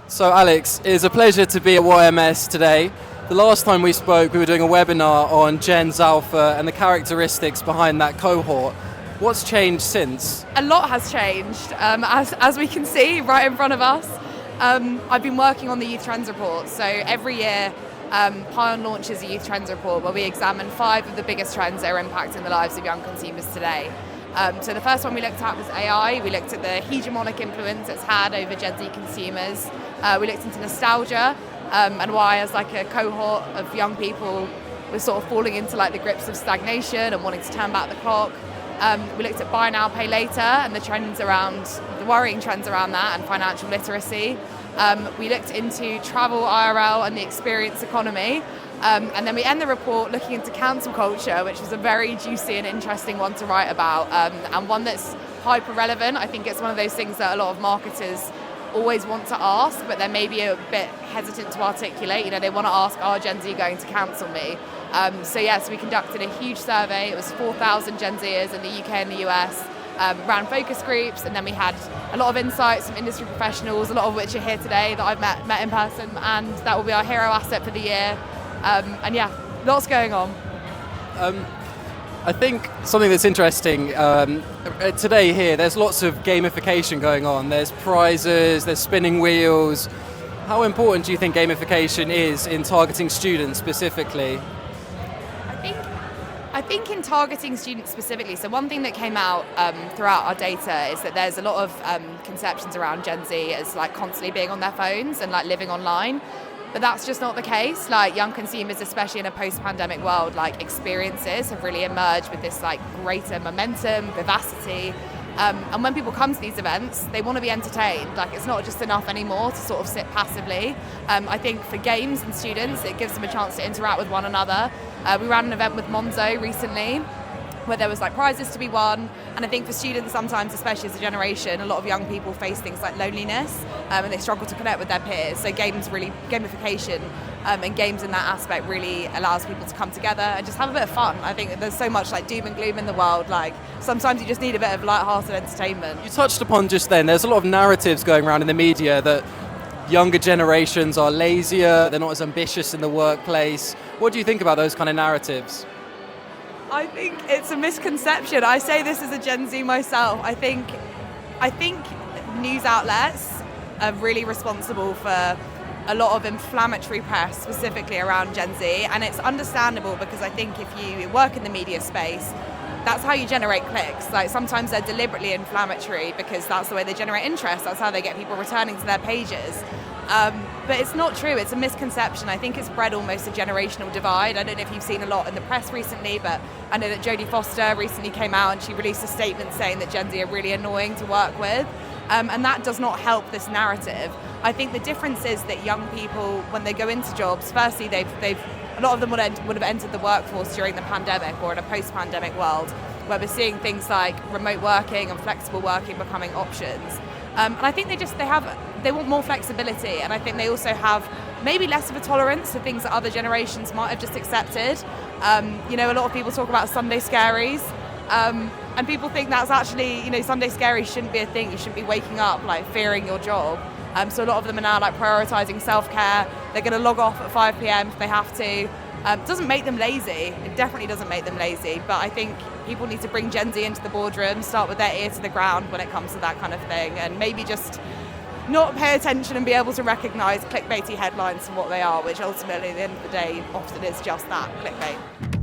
So Alex, it is a pleasure to be at YMS today. The last time we spoke, we were doing a webinar on Gen Alpha and the characteristics behind that cohort. What's changed since? A lot has changed, as we can see right in front of us. I've been working on the Youth Trends Report, so every year Pion launches a Youth Trends Report where we examine 5 of the biggest trends that are impacting the lives of young consumers today. So the first one we looked at was AI. We looked at the hegemonic influence it's had over Gen Z consumers. We looked into nostalgia and why, as like a cohort of young people, we're sort of falling into like the grips of stagnation and wanting to turn back the clock. We looked at buy now, pay later and the trends around, the worrying trends around that, and financial literacy. We looked into travel, IRL and the experience economy. And then we end the report looking into cancel culture, which is a very juicy and interesting one to write about, and one that's hyper relevant. I think it's one of those things that a lot of marketers always want to ask, but they're maybe a bit hesitant to articulate. You know, they want to ask, are Gen Z going to cancel me? So we conducted a huge survey. It was 4,000 Gen Zers in the UK and the US, ran focus groups, and then we had a lot of insights from industry professionals, a lot of which are here today that I've met in person, and that will be our hero asset for the year. Lots going on. I think something that's interesting today here, there's lots of gamification going on. There's prizes, there's spinning wheels. How important do you think gamification is in targeting students specifically? I think in targeting students specifically, so one thing that came out throughout our data is that there's a lot of conceptions around Gen Z as like constantly being on their phones and like living online. But that's just not the case. Like young consumers, especially in a post-pandemic world, like experiences have really emerged with this like greater momentum, vivacity. And when people come to these events, they want to be entertained. Like it's not just enough anymore to sort of sit passively. I think for games and students, it gives them a chance to interact with one another. We ran an event with Monzo recently, where there was like prizes to be won, and I think for students sometimes, especially as a generation, a lot of young people face things like loneliness and they struggle to connect with their peers. So gamification and games in that aspect really allows people to come together and just have a bit of fun. I think there's so much like doom and gloom in the world, like sometimes you just need a bit of light-hearted entertainment. You touched upon just then, there's a lot of narratives going around in the media that younger generations are lazier, they're not as ambitious in the workplace. What do you think about those kind of narratives? I think it's a misconception. I say this as a Gen Z myself. I think news outlets are really responsible for a lot of inflammatory press, specifically around Gen Z, and it's understandable because I think if you work in the media space, that's how you generate clicks. Like sometimes they're deliberately inflammatory because that's the way they generate interest. That's how they get people returning to their pages. But it's not true. It's a misconception. I think it's bred almost a generational divide. I don't know if you've seen a lot in the press recently, but I know that Jodie Foster recently came out and she released a statement saying that Gen Z are really annoying to work with. And that does not help this narrative. I think the difference is that young people, when they go into jobs, firstly, a lot of them would have entered the workforce during the pandemic or in a post-pandemic world, where we're seeing things like remote working and flexible working becoming options. And I think they want more flexibility, and I think they also have maybe less of a tolerance to things that other generations might have just accepted. A lot of people talk about Sunday scaries, and people think that's actually, Sunday scaries shouldn't be a thing. You shouldn't be waking up like fearing your job. So a lot of them are now like prioritizing self-care. They're going to log off at 5 p.m. if they have to. It doesn't make them lazy. It definitely doesn't make them lazy. But I think people need to bring Gen Z into the boardroom, start with their ear to the ground when it comes to that kind of thing, and maybe just not pay attention and be able to recognise clickbaity headlines for what they are, which ultimately at the end of the day often is just that, clickbait.